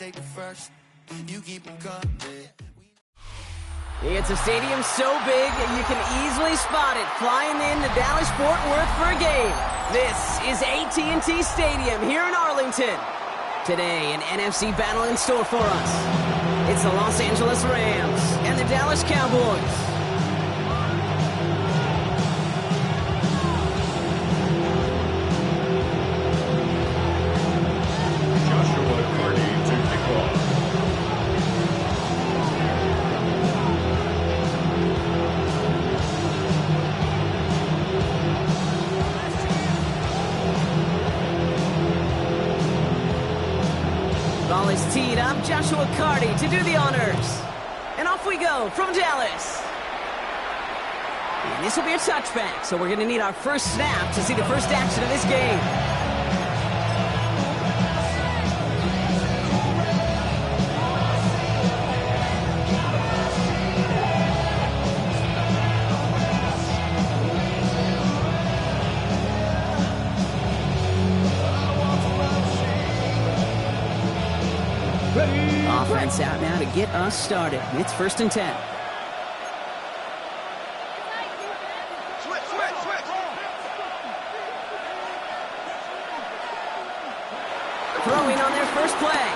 take the first. You keep them coming. It's a stadium so big you can easily spot it flying into Dallas-Fort Worth for a game. This is AT&T Stadium here in Arlington. Today, an NFC battle in store for us. It's the Los Angeles Rams and the Dallas Cowboys. Ball is teed up, Joshua Carty to do the honors. And off we go from Dallas. And this will be a touchback, so we're going to need our first snap to see the first action of this game. Offense out now to get us started. It's 1st and 10. Throwing on their first play.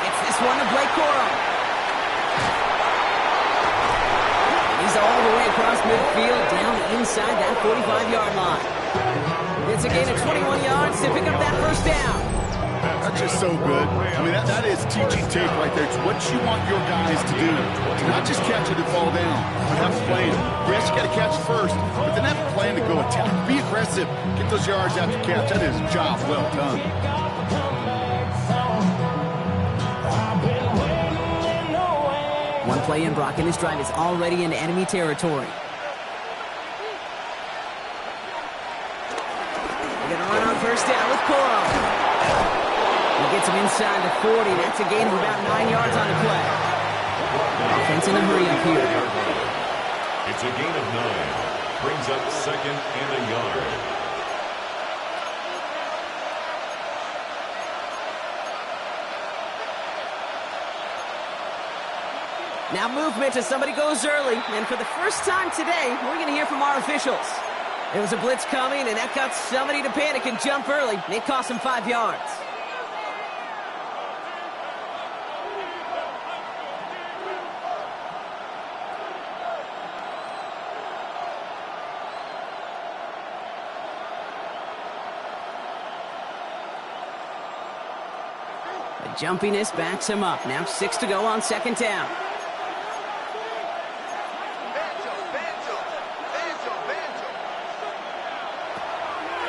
It's this one to Blake Corum. He's all the way across midfield, down inside that 45-yard line. It's a gain of 21 yards to pick up that first down. That's just so good. I mean, that is teaching tape right there. It's what you want your guys to do. To not just catch it and fall down, but have a plan. Yes, you got to catch it first, but then have a plan to go attack. Be aggressive. Get those yards after catch. That is a job well done. One play in, Brock, and this drive is already in enemy territory. They're going to run on first down with Corum. He gets him inside the 40. That's a gain of about 9 yards on the play. Offense in a hurry up here. It's a gain of 9. Brings up 2nd and a yard. Now movement as somebody goes early. And for the first time today, we're going to hear from our officials. There was a blitz coming, and that got somebody to panic and jump early. It cost him 5 yards. The jumpiness backs him up. Now 6 to go on 2nd down.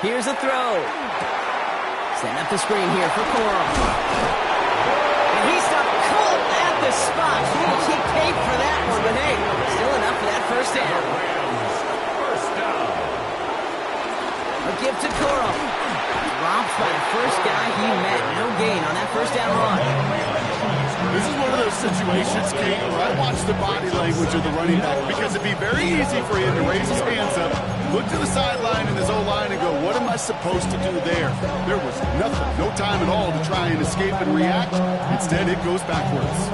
Here's a throw. Setting up the screen here for Corum. And he stopped cold at the spot. He paid for that one, but hey, still enough for that first down. A give to Corum. Dropped by the first guy he met. No gain on that first down run. This is one of those situations, Kate, where I watch the body language of the running back because it'd be very easy for him to raise his hands up, look to the sideline in his O-line and go, what am I supposed to do there? There was nothing, no time at all to try and escape and react. Instead, it goes backwards.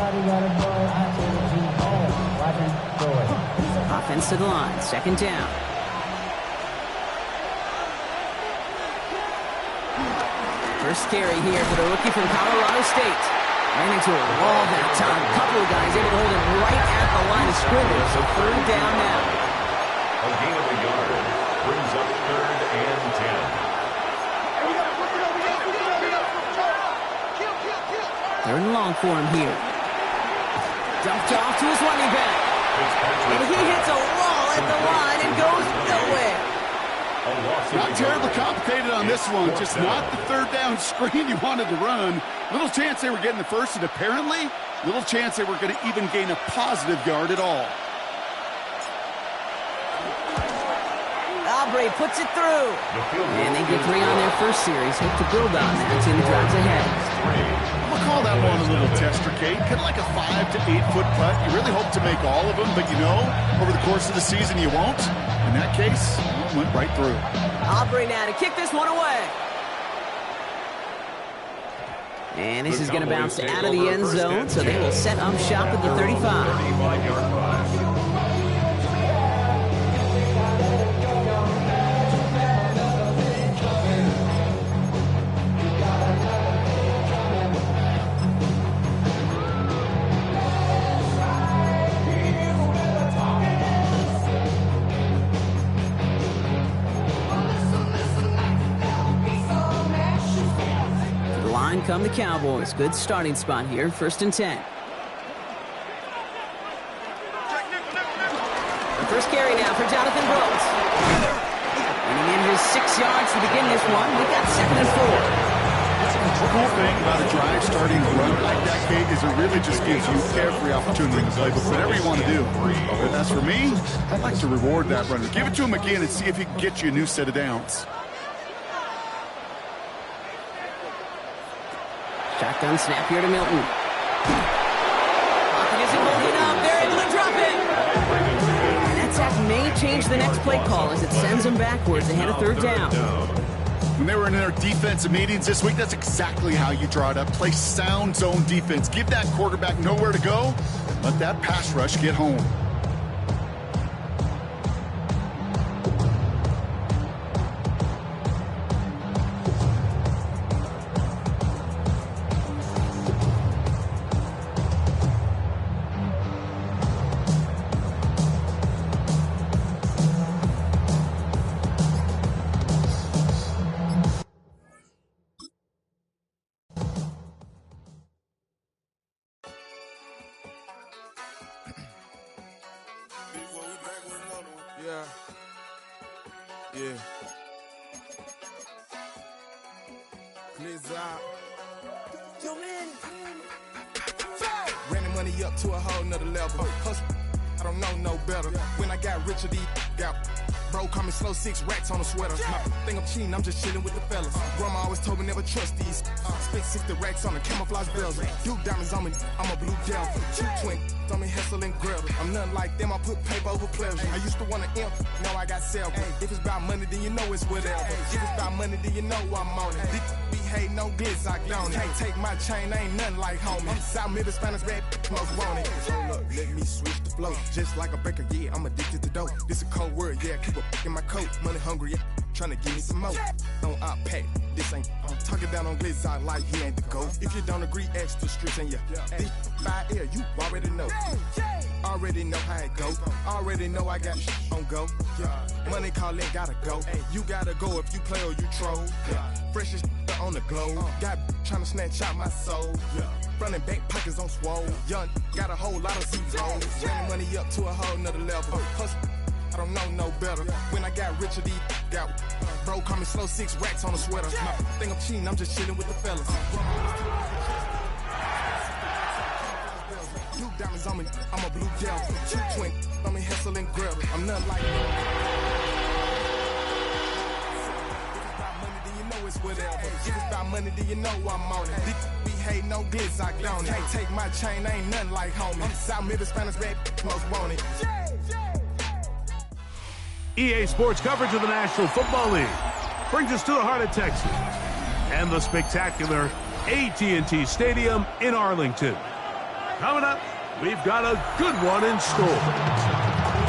Offense to the line, 2nd down. First carry here for the rookie from Colorado State. Ran into a wall that time. A couple of guys able to hold him right at the line of scrimmage. So 3rd down now. A gain of a yard. Brings up 3rd and 10. 3rd and long for him here. Dumped off to his running back. And he hits a wall at the line and goes nowhere. Not terribly complicated on this one. Just not the 3rd down screen you wanted to run. Little chance they were getting the first, and apparently little chance they were going to even gain a positive yard at all. Aubrey puts it through. And they get 3 on their first series. Hope to build on that in the drives ahead. I'm going to call that one a little tester, Kate. Kind of like a 5 to 8 foot putt. You really hope to make all of them, but you know, over the course of the season you won't. In that case, it went right through. Aubrey now to kick this one away. And this is going to bounce out of the end zone, so they will set up shop at the 35. 35-yard line. Come the Cowboys. Good starting spot here. 1st and 10. The first carry now for Jonathan Brooks. And he in his 6 yards to begin this one. We got 2nd and 4. The cool thing about a drive starting run like that, Kate, is it really just gives you every opportunity to play whatever you want to do. But as for me, I'd like to reward that runner. Give it to him again and see if he can get you a new set of downs. Shotgun snap here to Milton. Pocket isn't holding up. They're able to drop it. And that sack may change the next play call as it sends them backwards ahead of 3rd down. When they were in their defensive meetings this week, that's exactly how you draw it up. Play sound zone defense. Give that quarterback nowhere to go. Let that pass rush get home. Yeah. Yo, man. Ran the money up to a whole nother level. Hustle, I don't know no better. When I got richer, got bro, call me slow 6 racks on a sweater. My think I'm cheating, I'm just chilling with the fellas. Grandma always told me never trust these. Spent 60 racks on the camouflage bells. Duke diamonds on me, I'm a blue devil. 2 twin on me, Hessel and Gretel. I'm nothing like them, I put paper over pleasure. I used to want to imp, now I got self. If it's about money, then you know it's whatever. If it's about money, then you know I'm on it. Be hate, no glitz, I don't. Can't take my chain, ain't nothing like homie. South Middle Spanish red, most want it. Hold up, let me switch the flow. Just like a baker, yeah, I'm addicted to dope. This a cold word, yeah, keep a in my coat. Money hungry, yeah, trying to give me some more. Don't I pack, this ain't. I'm talking down on glitz, I like he ain't the goat. If you don't agree, ask the streets and this by air, you already know. Already know how it go. Already know I got on go. Money calling, gotta go. You gotta go if you play or you troll. Freshest on the globe. Got trying to snatch out my soul. Running back pockets on swole. Young, got a whole lot of zeros. Running money up to a whole nother level. Hustle, I don't know no better. When I got richer, got bro, call me slow 6 racks on a sweater. My think I'm cheating, I'm just chilling with the fellas. Duke diamonds on me, I'm a blue devil. 2 twin on me, Hessel and Gretel. I'm nothing like it's whatever. If it's about money, then you know I'm on it. Be hate, no glitz, I don't. Can't take my chain, ain't nothing like homie. South Middle Spanish red, most want it. EA Sports coverage of the National Football League brings us to the heart of Texas and the spectacular AT&T Stadium in Arlington. Coming up, we've got a good one in store.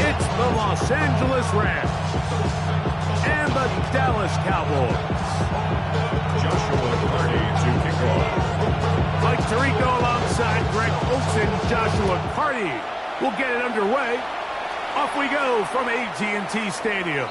It's the Los Angeles Rams and the Dallas Cowboys. Joshua Carney to kick off. Mike Tirico alongside Greg Olsen, Joshua Carney will get it underway. Off we go from AT&T Stadium.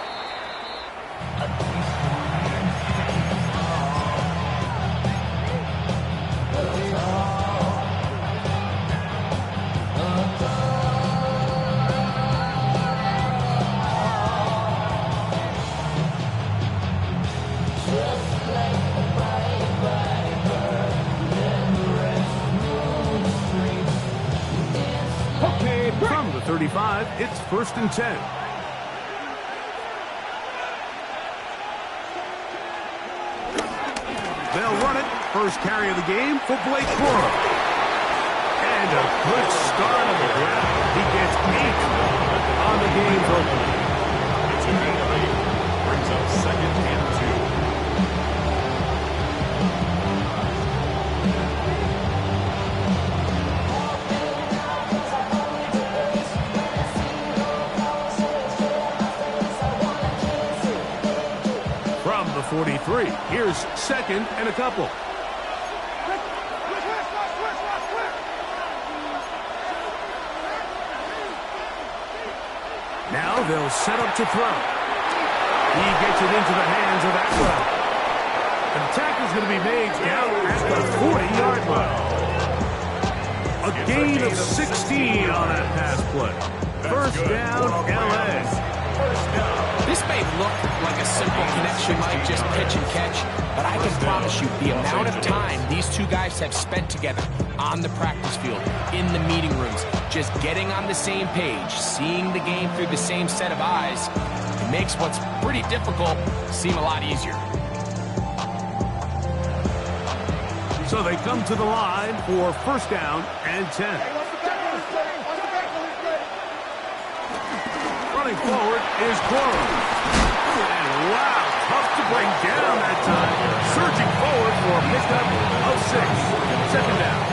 From the 35, it's 1st and 10. They'll run it. First carry of the game for Blake Corum. And a good start on the ground. He gets 8 on the game total. It's a gain of 8. Brings up 2nd and 2. 43. Here's second and a couple. Now they'll set up to throw. He gets it into the hands of Atwell. And the tackle's going to be made down at the 40-yard line. A gain of 16 on that pass play. First down, L.A. This may look like a simple connection, Mike, just pitch and catch, but I can promise you the amount of time these two guys have spent together on the practice field, in the meeting rooms, just getting on the same page, seeing the game through the same set of eyes, it makes what's pretty difficult seem a lot easier. So they come to the line for first down and 10. Running forward is Coro. And wow, tough to bring down that time. Surging forward for a pickup of 6. Second down.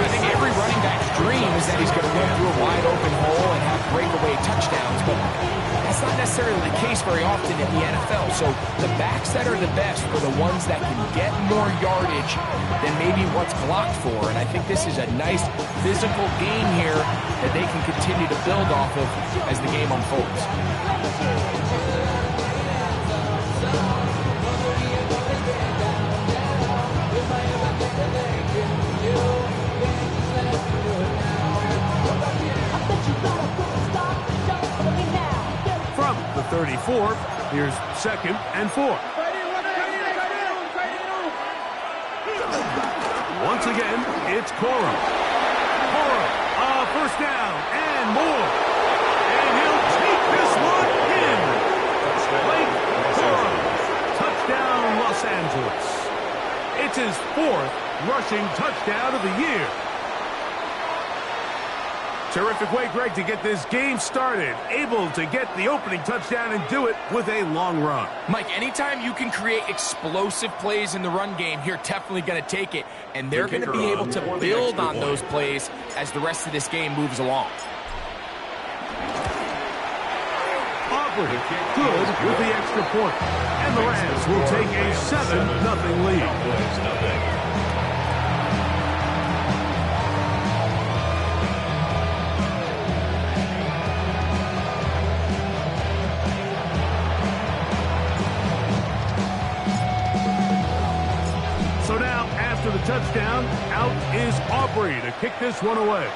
I think every running back's dream is that he's going to run through a wide open hole and have breakaway touchdowns, but that's not necessarily the case very often in the NFL. So the backs that are the best are the ones that can get more yardage than maybe what's blocked for. And I think this is a nice physical game here that they can continue to build off of as the game unfolds. From the 34, here's second and 4. Once again, it's Coro. First down and more. And he'll take this one in. Blake Coro. Touchdown, Los Angeles. It's his 4th rushing touchdown of the year. Terrific way, Greg, to get this game started. Able to get the opening touchdown and do it with a long run. Mike, anytime you can create explosive plays in the run game, you're definitely going to take it. And they're going to be able to build on those plays as the rest of this game moves along. Aubrey, good with the extra point. And the Rams will take a 7-0 lead. After the touchdown, out is Aubrey to kick this one away.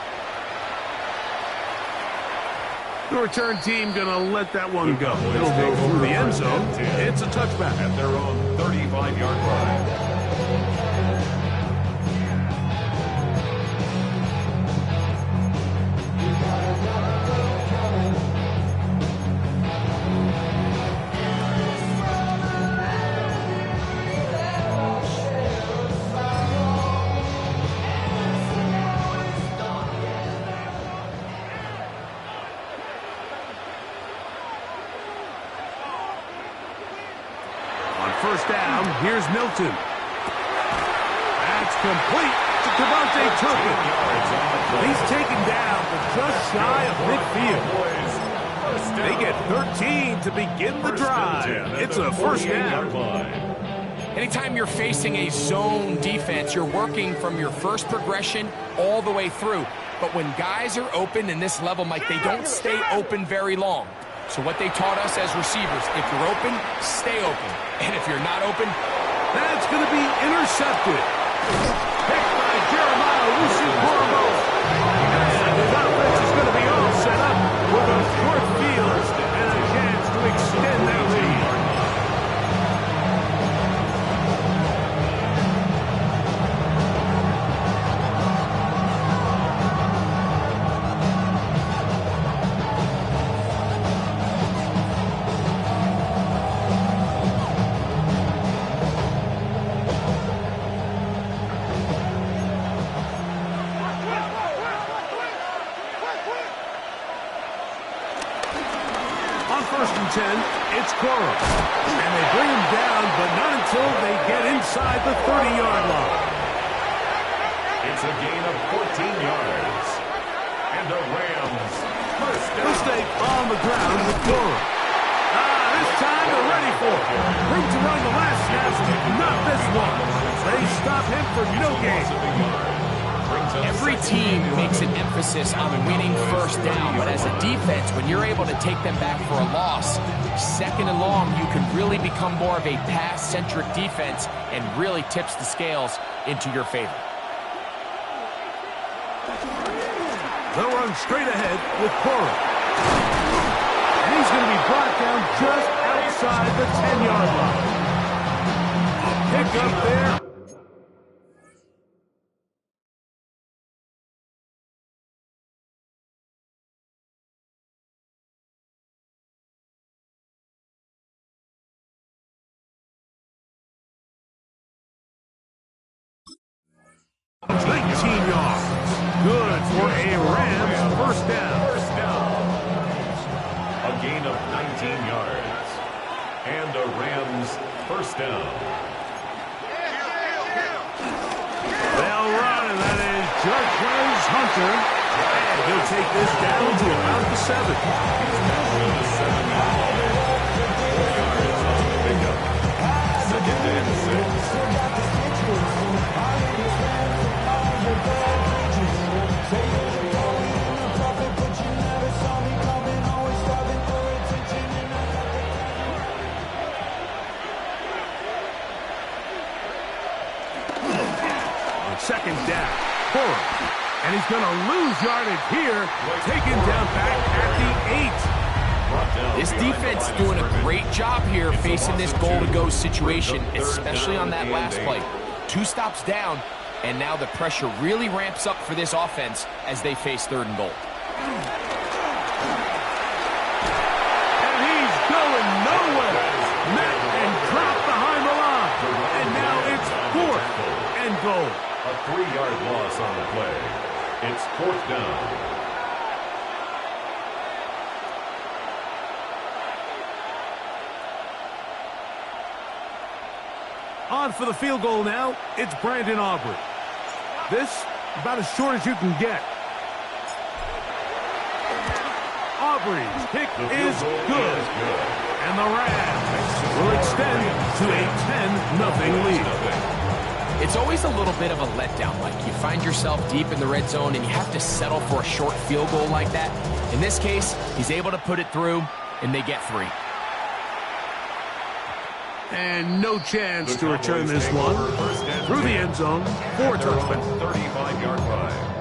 The return team going to let that one go. It'll go through the end zone. It's a touchback. At their own 35-yard line. First down, here's Milton. That's complete to Devontae Turpin. He's taken down but just shy of midfield. They get 13 to begin the drive. It's a first down. Anytime you're facing a zone defense, you're working from your first progression all the way through. But when guys are open in this level, Mike, they don't stay open very long. So what they taught us as receivers, if you're open, stay open. And if you're not open, that's going to be intercepted. Picked by Jeremiah Owusu-Koramoah. And his offense is going to be all set up with a short field and a chance to extend their lead. First and 10, it's Coro. And they bring him down, but not until they get inside the 30-yard line. It's a gain of 14 yards. And the Rams first down. Mistake on the ground with Coro. This time they're ready for it. Room to run the last snap, not this one. They stop him for no gain. Every team makes an emphasis on winning first down, but as a defense, when you're able to take them back for a loss, second and long, you can really become more of a pass-centric defense and really tips the scales into your favor. They'll run straight ahead with Cora. And he's going to be brought down just outside the 10-yard line. Pick up there. Good for a Rams first down. A gain of 19 yards. And a Rams first down. They'll run, and that is Judge Hunter. And he'll take this down to about the 7. Second and 6. Second down. Cora. And he's going to lose yardage here. Taken down back at the 8. This defense doing a great job here facing this goal-to-go situation, especially on that last play. 2 stops down, and now the pressure really ramps up for this offense as they face 3rd and goal. And he's going nowhere. Met and dropped behind the line. And now it's 4th and goal. A 3-yard loss on the play. It's 4th down. On for the field goal now, it's Brandon Aubrey. This, about as short as you can get. Aubrey's kick is good. And the Rams will extend to a 10-0 lead. It's always a little bit of a letdown. Like, you find yourself deep in the red zone and you have to settle for a short field goal like that. In this case, he's able to put it through, and they get 3. And no chance to return this one. Through the end zone for a touchdown. 35-yard ride.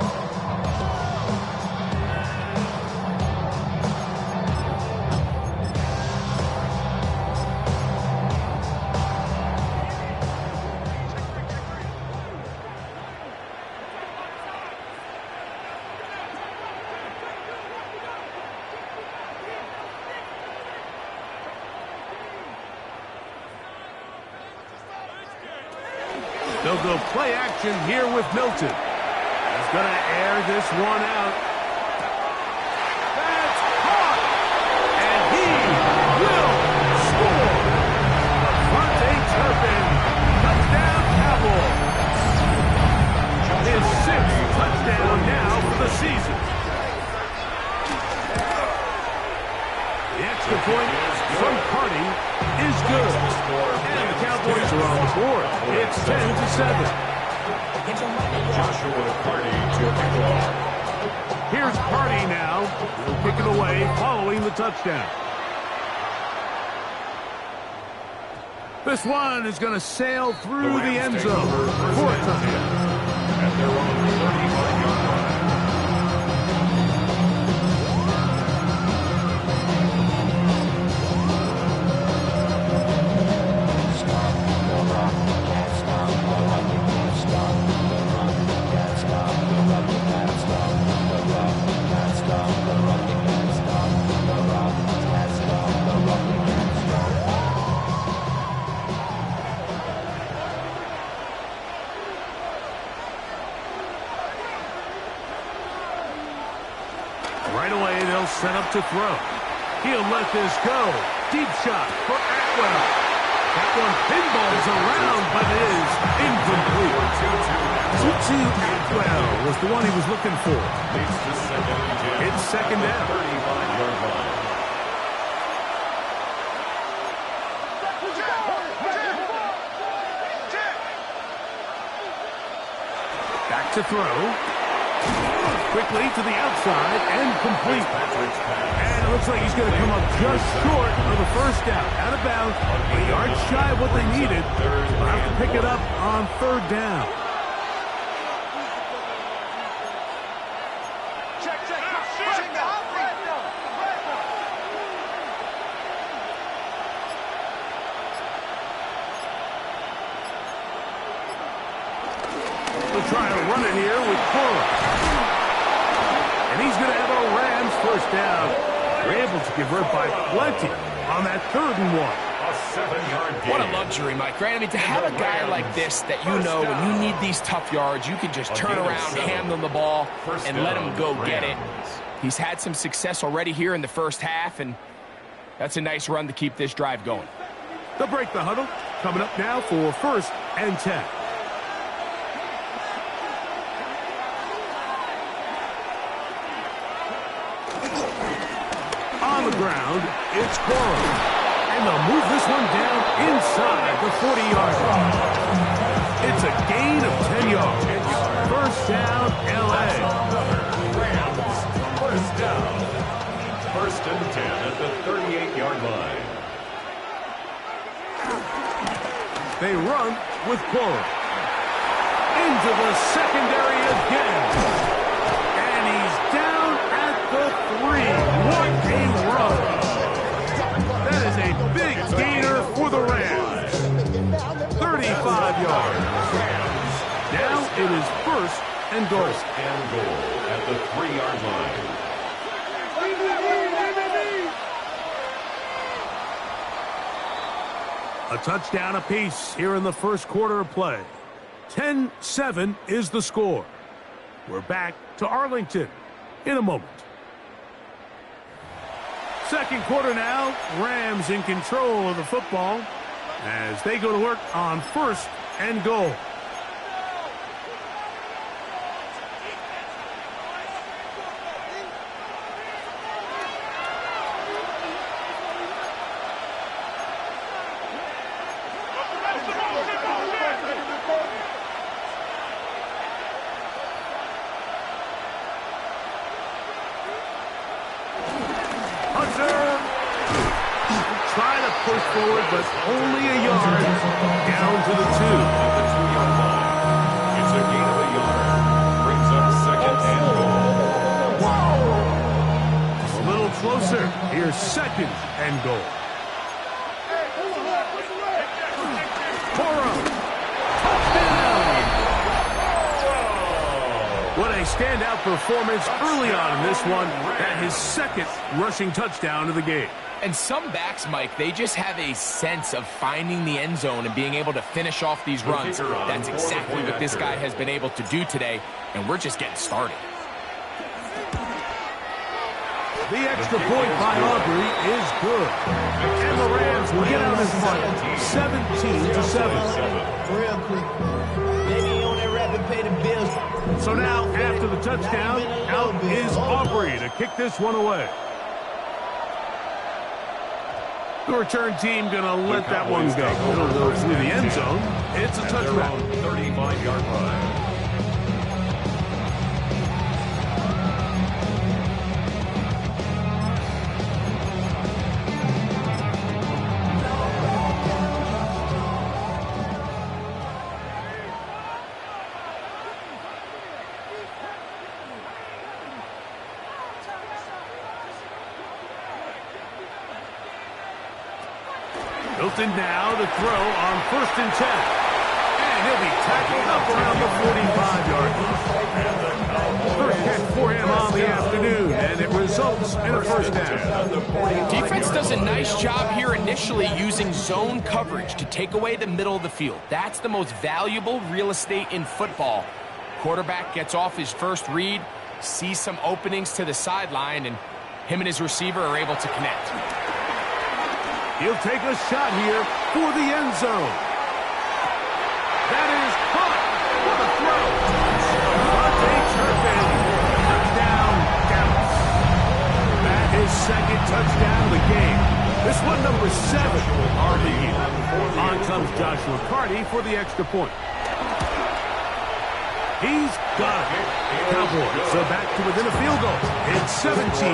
They'll go play action here with Milton. He's going to air this one out. That's caught! And he will score! Devontae Turpin, touchdown Cowboys. His 6th touchdown now for the season. The extra point from Carty is good. And the Cowboys are on the board. It's 10-7. Joshua Carty to kick off. Here's Carty now. He'll kick it away following the touchdown. This one is going to sail through the end zone for a touchdown. At their own 35-yard line. Right away, they'll set up to throw. He'll let this go. Deep shot for Atwell. That one pinballs around, but it is incomplete. Tutu Atwell was the one he was looking for. It's 2nd down. 35-yard line. to throw. Quickly to the outside and complete. And it looks like he's going to come up just short of the first down. Out of bounds, a yard shy of what they needed. They'll have to pick it up on third down. They'll try to run it here with Cora. And he's going to have a Rams first down. They're able to convert by plenty on that 3rd and 1. A 7-yard gain. What a luxury, Mike, right? I mean, to have a guy like this that you know when you need these tough yards, you can just turn around, hand them the ball, and let him go get it. He's had some success already here in the first half, and that's a nice run to keep this drive going. They'll break the huddle. Coming up now for 1st and 10. On the ground, it's Cora. And they'll move this one down inside the 40-yard line. It's a gain of 10 yards. First down, L.A. Rams, first down. 1st and 10 at the 38-yard line. They run with Cora. Into the secondary again. And he's down at the 3. What a run. That is a big gainer for the Rams. 35 yards. Now it is 1st and goal. 1st and goal at the 3-yard line. A touchdown apiece here in the first quarter of play. 10-7 is the score. We're back to Arlington in a moment. Second quarter now. Rams in control of the football as they go to work on 1st and goal. Try to push forward, but only a yard down to the 2. At the 2-yard line. It's a gain of a yard. Brings up 2nd and goal. A little closer. Here's 2nd and goal. Cora. Touchdown. What a standout performance early on in this one. That his 2nd rushing touchdown of the game. And some backs, Mike, they just have a sense of finding the end zone and being able to finish off these runs. That's exactly what this guy has been able to do today, and we're just getting started. The extra point by Aubrey is good. And the Rams will get out in front, 17-7. Real quick. Maybe on that rapid pay the bills. So now, after the touchdown, out is Aubrey to kick this one away. The return team going to let that one go. It'll go through the end zone. It's a touchback. 35-yard line. Hilton now to throw on 1st and 10. And he'll be tackled up around the 45-yard line. First catch for him on the afternoon, and it results in a first down. Defense does a nice job here initially using zone coverage to take away the middle of the field. That's the most valuable real estate in football. Quarterback gets off his first read, sees some openings to the sideline, and him and his receiver are able to connect. He'll take a shot here for the end zone. That is caught for the throw. Monte Turpin, touchdown, Dallas. That is 2nd touchdown of the game. This one, number 7 on the year. On comes Joshua Carty for the extra point. He's got it. Cowboys are back to within a field goal. It's 17-14.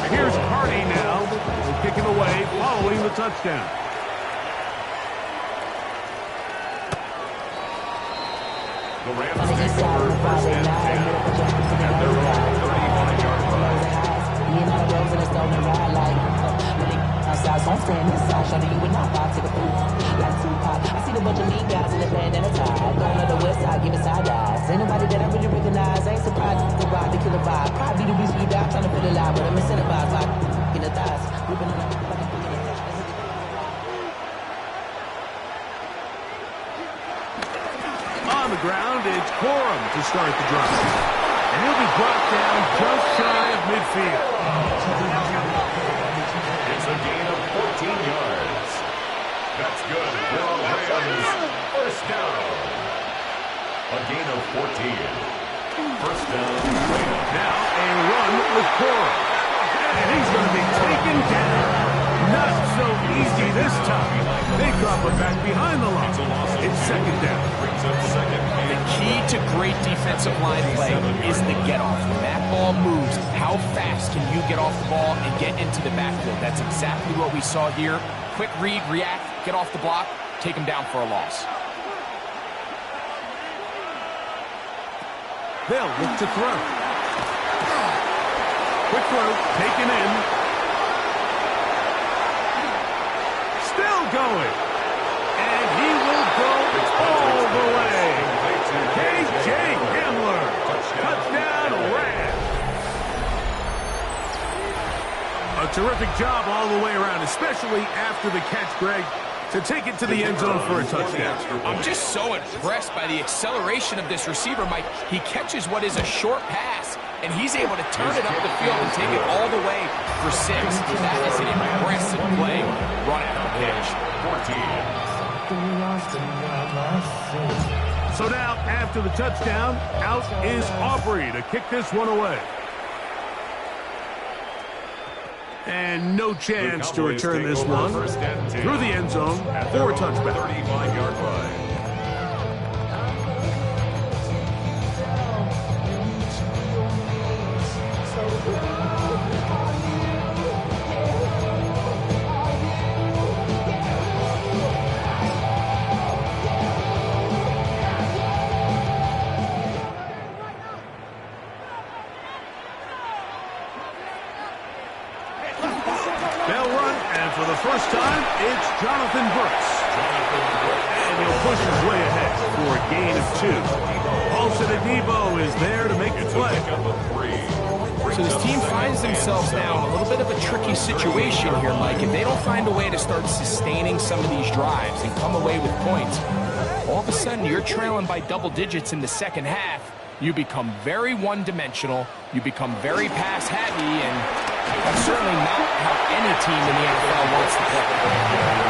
Here's Hardy now. Kicking away following the touchdown. The Rams take over first and 10 at their own 35-yard line. Don't stand inside, shorty, you would not buy to the food. Like Tupac, I see the bunch of mean guys in the band and a tie. Going to the west side, giving side eyes. Ain't nobody that I really recognize. I ain't surprised to ride the killer vibe. Probably the reason you die trying to feel alive, but I'm incentivized by in the thighs. Ripping on the On the ground, it's Corum to start the drive. And he'll be brought down just shy of midfield. It's a gain of 14 yards. That's good for the Rams. First down. A gain of 14. First down, Rams. Now a run with Corum. And he's going to be taken down. Not so easy this time. They drop it back behind the line. It's second down. The key to great defensive line play is the get-off. When that ball moves, how fast can you get off the ball and get into the backfield? That's exactly what we saw here. Quick read, react, get off the block, take him down for a loss. They'll look to throw. Quick throw, taken in. Still going. And he will go all the way. K.J. Hamler. Touchdown, Rams. A terrific job all the way around, especially after the catch, Greg, to take it to the end zone for a touchdown. I'm just so impressed by the acceleration of this receiver, Mike. He catches what is a short pass, and he's able to turn it up the field and take it all the way for 6. That is an impressive play run after pitch. 14. So now, after the touchdown, out is Aubrey to kick this one away. And no chance to return this one through the end zone for a touchback. 35-yard line. For the first time, it's Jonathan Brooks. And he'll push his way ahead for a gain of 2. Paulson Adebo is there to make the play. So this team finds themselves now in a little bit of a tricky situation here, Mike. If they don't find a way to start sustaining some of these drives and come away with points, all of a sudden you're trailing by double digits in the second half. You become very one-dimensional. You become very pass-heavy, and that's certainly not how any team in the NFL wants to play.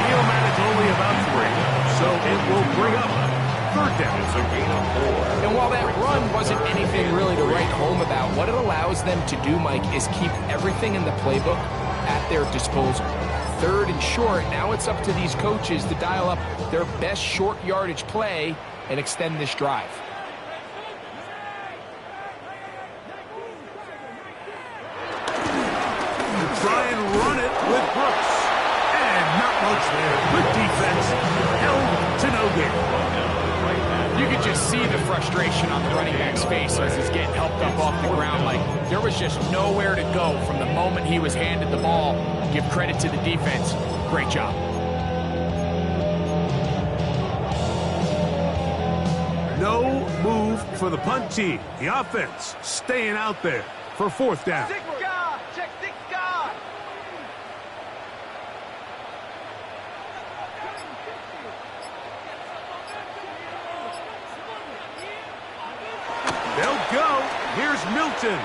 He'll manage only about 3, so it will bring up third down. It's a gain of 4. And while that run wasn't anything really to write home about, what it allows them to do, Mike, is keep everything in the playbook at their disposal. Third and short, now it's up to these coaches to dial up their best short yardage play and extend this drive. Try and run it with Brooks. And not much there. Good defense. Held to no gain. You could just see the frustration on the running back's face as he's getting helped up off the ground. Like, there was just nowhere to go from the moment he was handed the ball. Give credit to the defense. Great job. No move for the punt team. The offense staying out there for fourth down. They'll go. Here's Milton.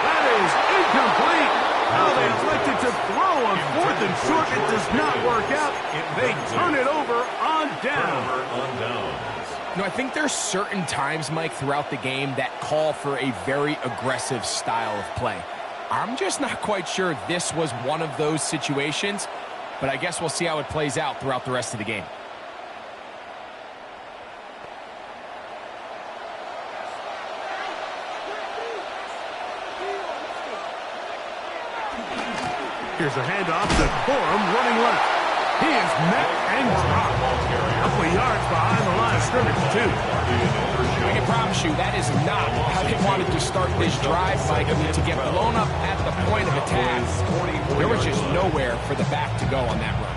That is incomplete. Now they elected to throw on 4th and short. It does not work out. They turn it over on down. No, I think there's certain times, Mike, throughout the game that call for a very aggressive style of play. I'm just not quite sure this was one of those situations, but I guess we'll see how it plays out throughout the rest of the game. Here's a handoff to Corum running left. He is met and dropped. A couple of yards behind the line of scrimmage, too. I can promise you that is not how they wanted to start this drive, Mike. I mean, to get blown up at the point of attack, there was just nowhere for the back to go on that run.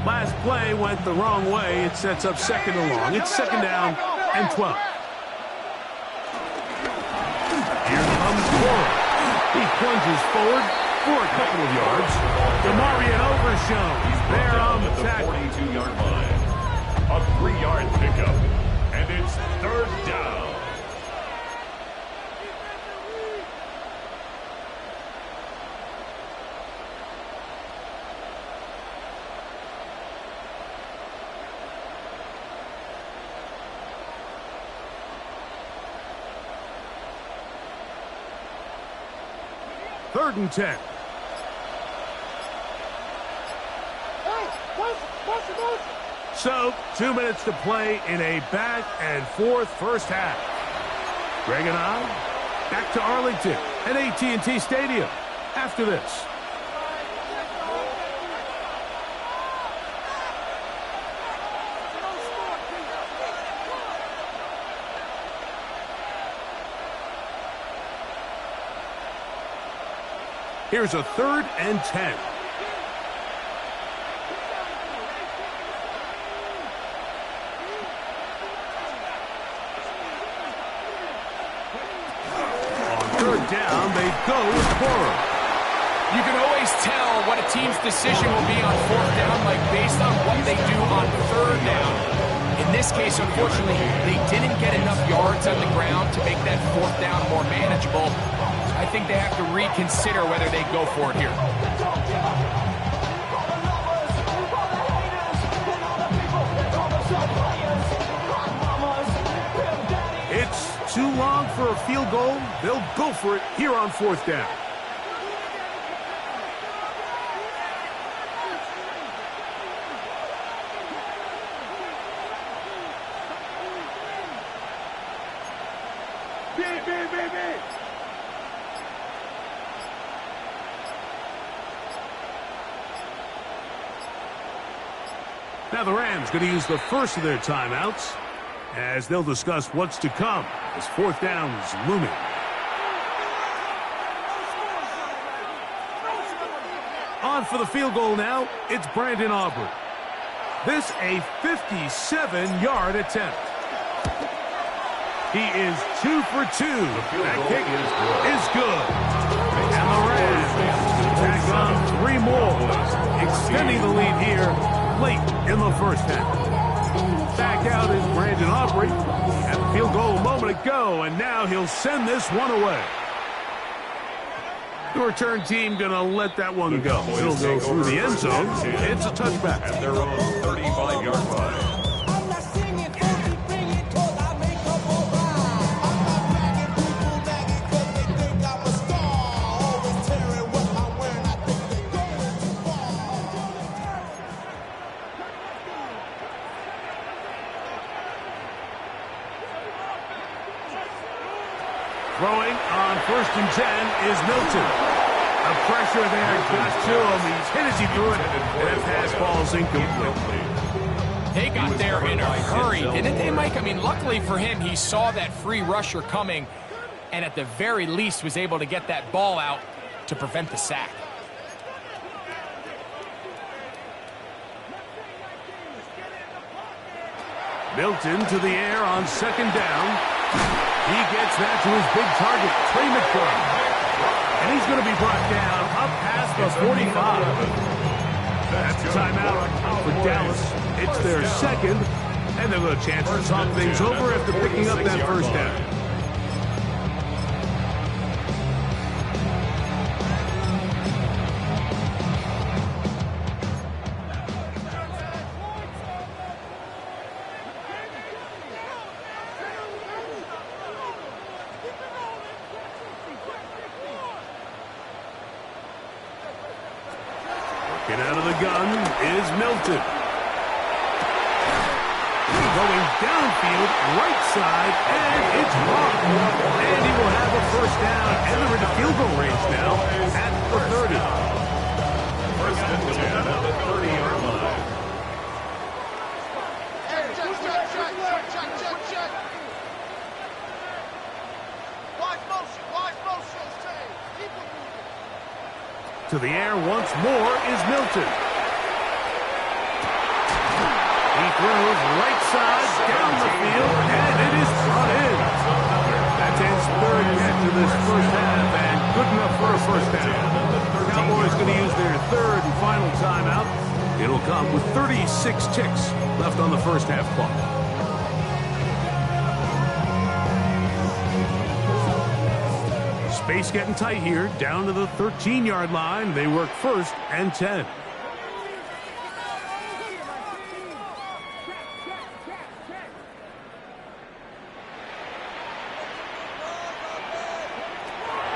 Last play went the wrong way. It sets up second and long. It's second down and 12. Here comes Corum. He plunges forward for a couple of yards. Demarion Overshown there on the tackle. 42-yard line. A 3-yard pickup. And it's third down. Third and 10. So, 2 minutes to play in a back and forth first half. Greg and I back to Arlington at AT&T Stadium after this. Here's a 3rd and 10. On 3rd down, they go with Corum. You can always tell what a team's decision will be on 4th down, like based on what they do on 3rd down. In this case, unfortunately, they didn't get enough yards on the ground to make that 4th down more manageable. I think they have to reconsider whether they go for it here. It's too long for a field goal. They'll go for it here on 4th down. Now the Rams going to use the first of their timeouts as they'll discuss what's to come as 4th down is looming. On for the field goal now, it's Brandon Aubrey. This a 57-yard attempt. He is 2 for 2. That kick is good. And the Rams tack on 3 more, extending the lead here late in the first half. Back out is Brandon Aubrey. Had the field goal a moment ago, and now he'll send this one away. The return team going to let that one go. It'll go through the end zone. It's a touchback. At their own 35-yard line. Throwing on 1st and 10 is Milton. The pressure there got to him. He's hit as he threw it, and that pass ball's incomplete. They got there in a hurry, didn't they, Mike? I mean, luckily for him, he saw that free rusher coming, and at the very least was able to get that ball out to prevent the sack. Milton to the air on 2nd down. He gets that to his big target, Trey McBride. And he's going to be brought down up past the 45. That's a timeout for Dallas. It's their 2nd, and they'll have a chance to talk things over after picking up that 1st down. Looking out of the gun is Milton. Going downfield, right side, and it's wrong. And he will have a first down, and they're into field goal range now at the 30. First and 10 at the 30-yard line. Check. Watch motion. Keep it moving. To the air once more is Milton. He throws right side down the field, and it is brought in. That's his third catch of this first half, and good enough for a first down. Cowboys going to use their third and final timeout. It'll come with 36 ticks left on the first half clock. Space getting tight here, down to the 13-yard line. They work first and 10.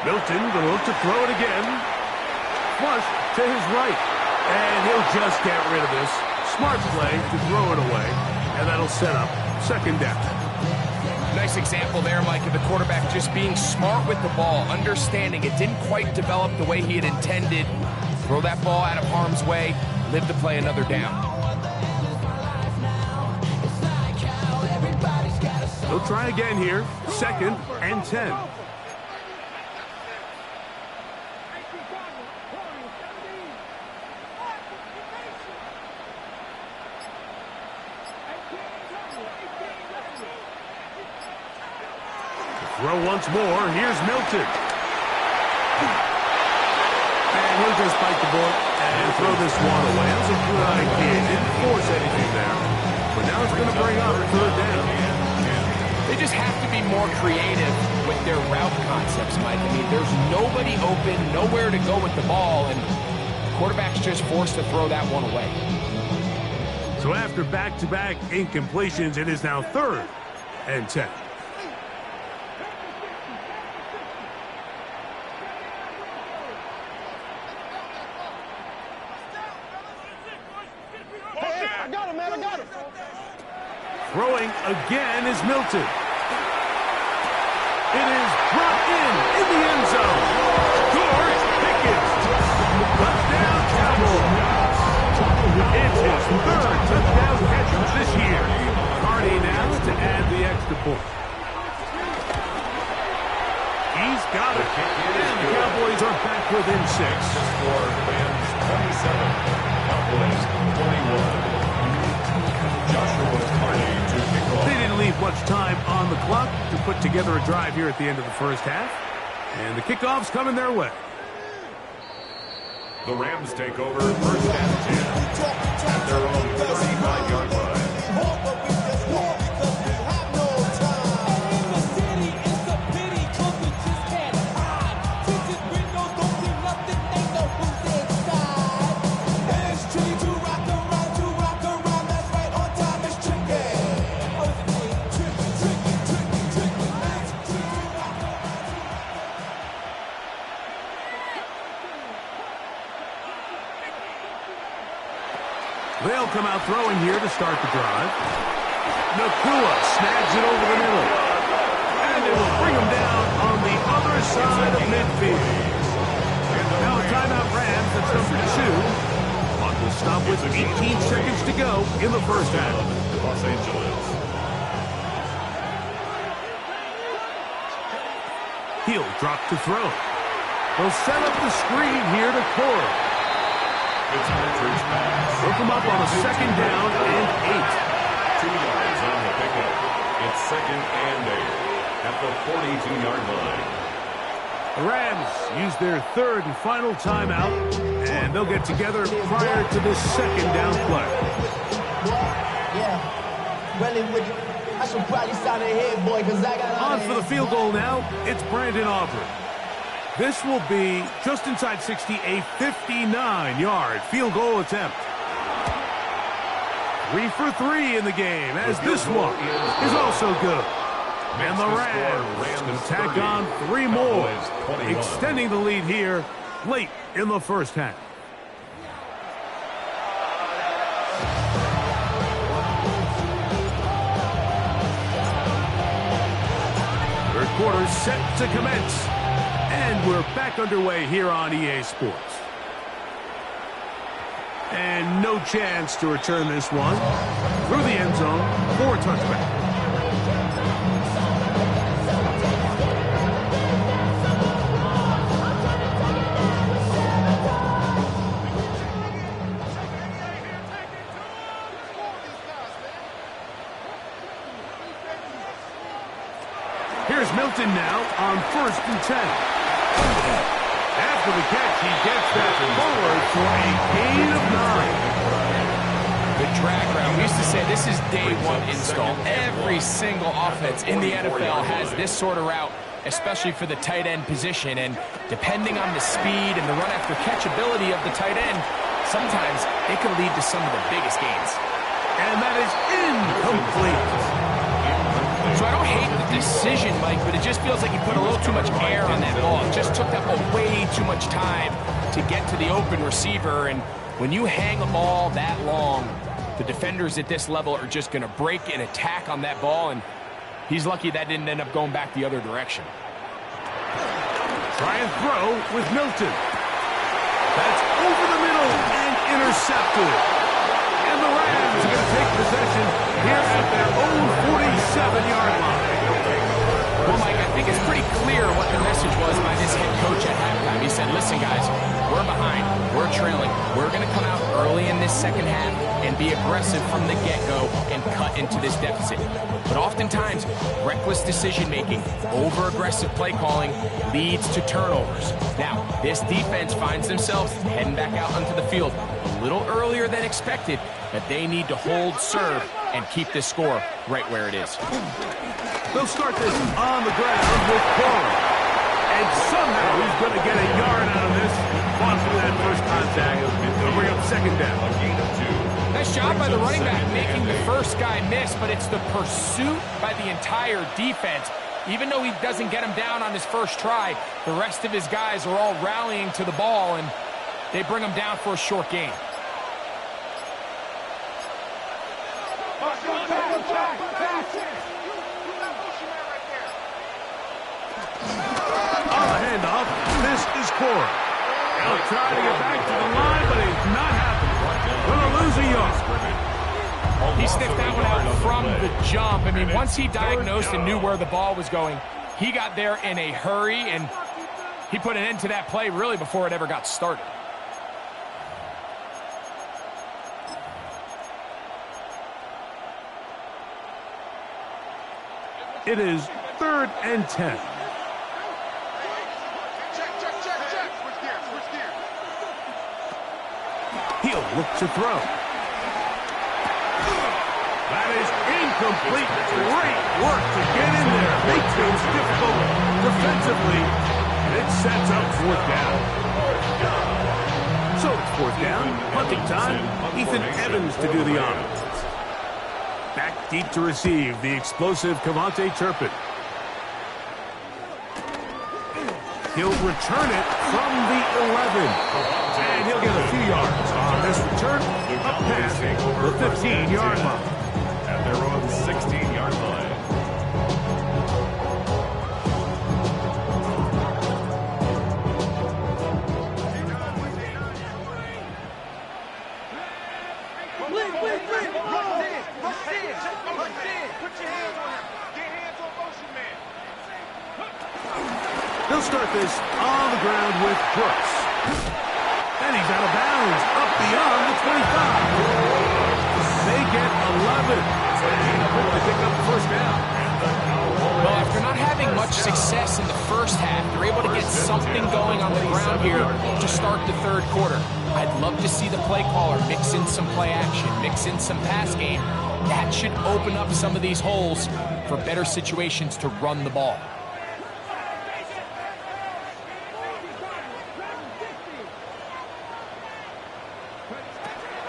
Milton going to look to throw it again. Flush to his right. And he'll just get rid of this. Smart play to throw it away. And that'll set up second down. Nice example there, Mike, of the quarterback just being smart with the ball, understanding it didn't quite develop the way he had intended. Throw that ball out of harm's way, live to play another down. He'll try again here. Second and 10. Throw once more. Here's Milton. And he'll just bite the bullet and throw this one away. That was a good idea. Didn't force anything there. But now it's going to bring up third down. They just have to be more creative with their route concepts, Mike. I mean, there's nobody open, nowhere to go with the ball, and the quarterback's just forced to throw that one away. So after back-to-back incompletions, it is now third and 10. Throwing again is Milton. It is brought in the end zone. George Pickens. Touchdown, Cowboys. It's his third touchdown catch this year. Carney now to add the extra point. He's got it. And the Cowboys are back within 6. Score Rams 27, Cowboys 21. They didn't leave much time on the clock to put together a drive here at the end of the first half. And the kickoff's coming their way. The Rams take over first and 10 at their own 35-yard line. They'll come out throwing here to start the drive. Nakua snags it over the middle. And they will bring him down on the other side of midfield. Now a timeout Rams, that's number 2. Clock will stop with 18 seconds to go in the first half. Los Angeles. He'll drop to throw. They'll set up the screen here to Corey. They'll come up on a second down and 8. 2 yards on the pickup. It's second and 8 at the 42-yard line. The Rams use their third and final timeout, and they'll get together prior to this second down play. Yeah, really, I should probably sign ahead, boy, because I got on for the field goal now. It's Brandon Aubrey. This will be just inside 60, a 59-yard field goal attempt. 3 for 3 in the game, as this one is also good. And the Rams can tack on 3 more, extending the lead here late in the first half. quarter set to commence. And we're back underway here on EA Sports. And no chance to return this one through the end zone for a touchback. Here's Milton now on 1st and 10. After the catch, he gets that forward for a gain of 9. The drag route. We used to say this is day one install. Every single offense in the NFL has this sort of route, especially for the tight end position. And depending on the speed and the run after catch ability of the tight end, sometimes it can lead to some of the biggest gains. And that is incomplete. So I don't hate the decision, Mike, but it just feels like he put a little too much air on that ball. It just took that ball way too much time to get to the open receiver. And when you hang a ball that long, the defenders at this level are just going to break and attack on that ball. And he's lucky that didn't end up going back the other direction. Try and throw with Milton. That's over the middle and intercepted. And the Rams are going to take possession here at their own 47-yard line. Well, Mike, I think it's pretty clear what the message was by this head coach at halftime. He said, listen, guys, we're behind. We're trailing. We're going to come out early in this second half and be aggressive from the get-go and cut into this deficit. But oftentimes, reckless decision-making, over-aggressive play calling leads to turnovers. Now, this defense finds themselves heading back out onto the field a little earlier than expected, but they need to hold serve and keep this score right where it is. They'll start this on the ground with Cole. And somehow he's going to get a yard out of this. Fought through that first contact. They'll bring up second down. Nice job by the running back making the first guy miss, but it's the pursuit by the entire defense. Even though he doesn't get him down on his first try, the rest of his guys are all rallying to the ball, and they bring him down for a short gain. On the handoff, this is Cora. He'll try to get back to the line, but it's not happening. Going to lose a yard. He sniffed that one out from the jump. I mean, once he diagnosed and knew where the ball was going, he got there in a hurry, and he put an end to that play really before it ever got started. It is 3rd and 10. He'll look to throw. That is incomplete. Great work to get in there. Makes things difficult defensively. And it sets up 4th down. So it's 4th down. Punting time. Ethan Evans to do the honors. Back deep to receive the explosive Cavante Turpin. He'll return it from the 11. And he'll get a few yards on this return. Up past the 15-yard line. At their own 16-yard line. They'll start this on the ground with Brooks. And he's out of bounds, up beyond the 25. They get 11. They pick up the first down. Well, after not having much success in the first half, they're able to get something going on the ground here to start the 3rd quarter. I'd love to see the play caller mix in some play action, mix in some pass game. That should open up some of these holes for better situations to run the ball.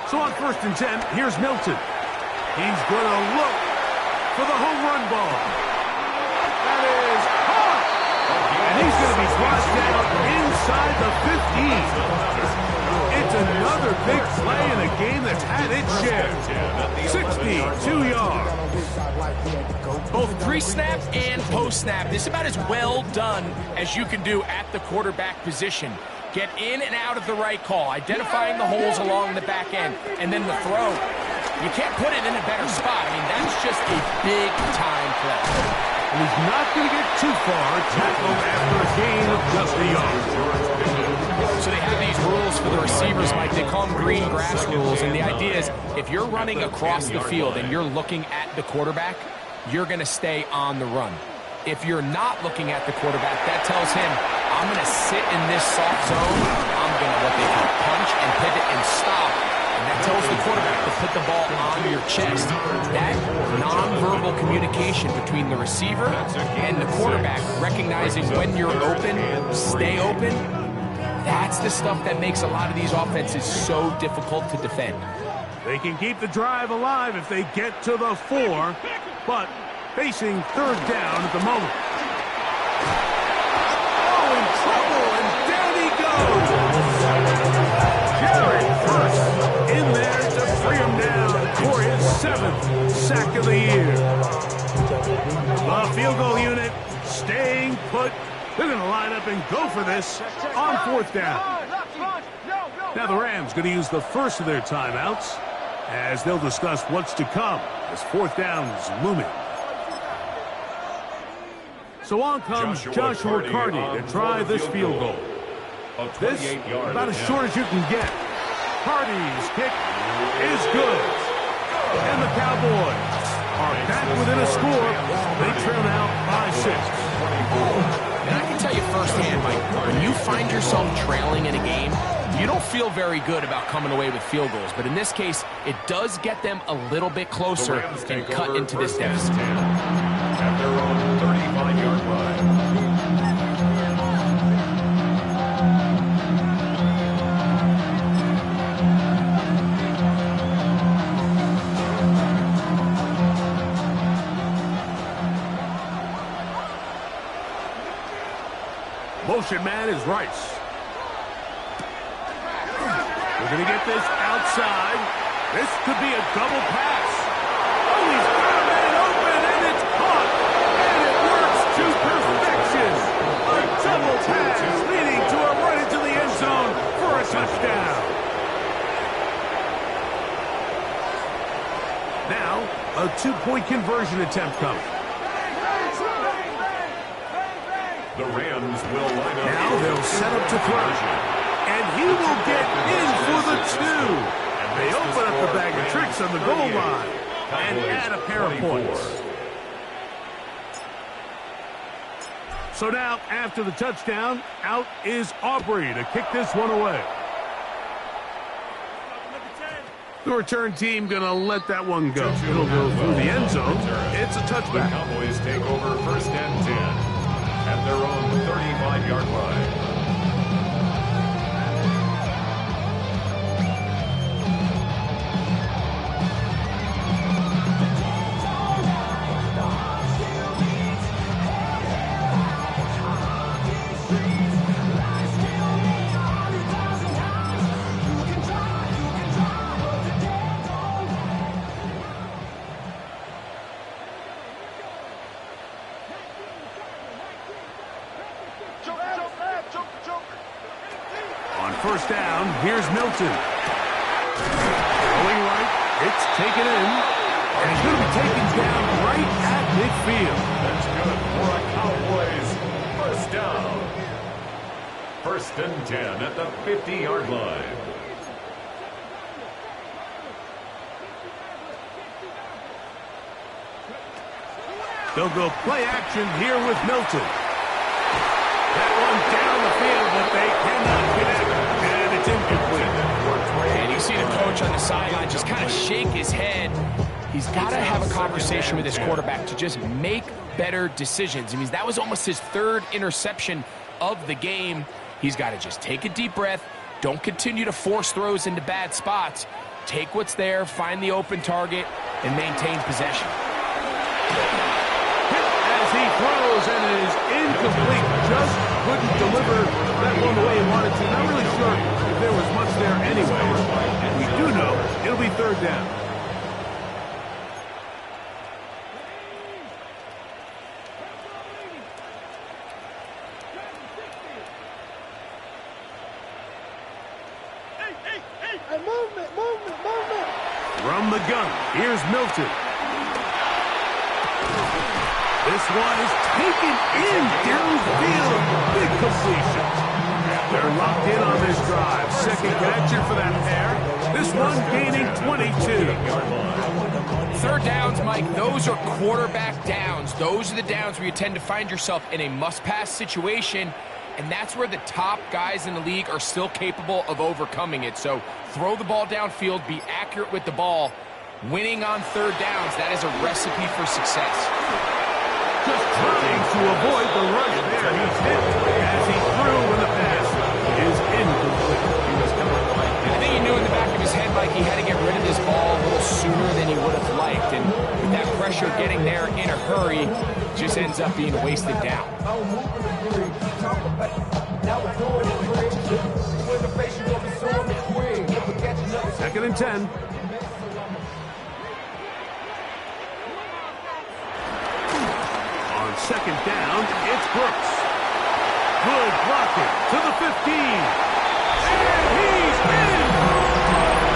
So on 1st and 10, here's Milton. He's going to look for the home run ball. That is caught! And he's going to be brought down inside the 15. It's a another big play in a game that's had its share. 62 yards. Both pre-snap and post-snap. This is about as well done as you can do at the quarterback position. Get in and out of the right call, identifying the holes along the back end, and then the throw. You can't put it in a better spot. I mean, that's just a big-time play. And he's not going to get too far, tackled after a gain of just a yard. So they have these rules for the receivers, Mike. They call them green grass rules, and the idea is if you're running across the field and you're looking at the quarterback, you're going to stay on the run. If you're not looking at the quarterback, that tells him, I'm going to sit in this soft zone. I'm going to what they call punch and pivot and stop. And that tells the quarterback to put the ball on your chest. That nonverbal communication between the receiver and the quarterback, recognizing when you're open, stay open, that's the stuff that makes a lot of these offenses so difficult to defend. They can keep the drive alive if they get to the 4, but facing third down at the moment. Oh, in trouble, and down he goes. Jared Hurst in there to bring him down for his 7th sack of the year. The field goal unit staying put. They're going to line up and go for this on 4th down. Now the Rams going to use the first of their timeouts as they'll discuss what's to come as 4th down is looming. So on comes Joshua Carty to try this field goal. This about as short as you can get. Carty's kick is good. And the Cowboys are back within a score. They trail now by 6. And I can tell you firsthand, Mike, when you find yourself trailing in a game, you don't feel very good about coming away with field goals. But in this case, it does get them a little bit closer and cut into this deficit. At their own 35-yard line. Motion man is Rice. We're going to get this outside. This could be a double pass. Oh, he's got a man open, and it's caught. And it works to perfection. A double pass leading to a run into the end zone for a touchdown. Now, a 2-point conversion attempt coming. The Rams will line up. Now they'll set up to throw. And he will get in for the 2. And they open up the bag of tricks on the goal line and add a pair of points. So now, after the touchdown, out is Aubrey to kick this one away. The return team going to let that one go. It'll go through the end zone. It's a touchback. The Cowboys take over 1st and 10. At their own 35-yard line. On 1st down, here's Milton. Going right, it's taken in, and he's going to be taken down right at midfield. That's good for a Cowboys 1st down. 1st and 10 at the 50-yard line. They'll go play action here with Milton. That one down the field, but they cannot connect, and it's incomplete. And you see the coach on the sideline just kind of shake his head. He's got to have a conversation with his quarterback to just make better decisions. I mean, that was almost his 3rd interception of the game. He's got to just take a deep breath. Don't continue to force throws into bad spots. Take what's there, find the open target, and maintain possession. As he throws, and it is incomplete. Just couldn't deliver that one the way he wanted to. Not really sure if there was much there anyway. We do know it'll be third down. Hey, movement. From the gun, here's Milton. This one is taken in downfield. Big completion. They're locked in on this drive. Second connection for that pair. This one gaining 22. Third downs, Mike, those are quarterback downs. Those are the downs where you tend to find yourself in a must-pass situation, and that's where the top guys in the league are still capable of overcoming it. So throw the ball downfield, be accurate with the ball. Winning on third downs, that is a recipe for success. Just trying to avoid the run there. He's hit as he threw when the pass is incomplete. I think he knew in the back of his head, Mike, he had to get rid of this ball a little sooner than he would have liked. And with that pressure getting there in a hurry, just ends up being a wasted down. Second and 10. Second down, it's Brooks. Good blocking to the 15. And he's in!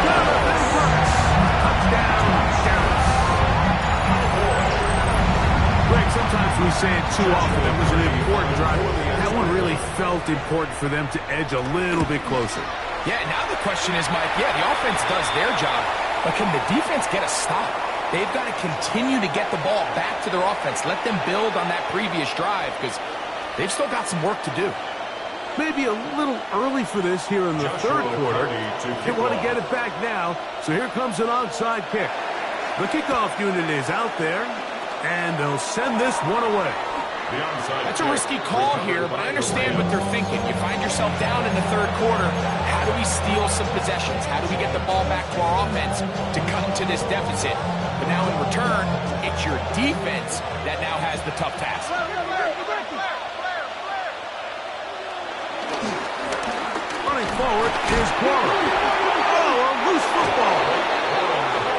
Jonathan Brooks. Touchdown, Sheriffs. Greg, sometimes we say it too often. It was an important drive. That one really felt important for them to edge a little bit closer. Yeah, now the question is, Mike, the offense does their job, but can the defense get a stop? They've got to continue to get the ball back to their offense. Let them build on that previous drive because they've still got some work to do. Maybe a little early for this here in the third quarter. They want to get it back now, so here comes an onside kick. The kickoff unit is out there, and they'll send this one away. That's a risky call here, but I understand what they're thinking. You find yourself down in the third quarter. How do we steal some possessions? How do we get the ball back to our offense to cut into this deficit? But now in return, it's your defense that now has the tough task. Running forward is Guara. Oh, a loose football.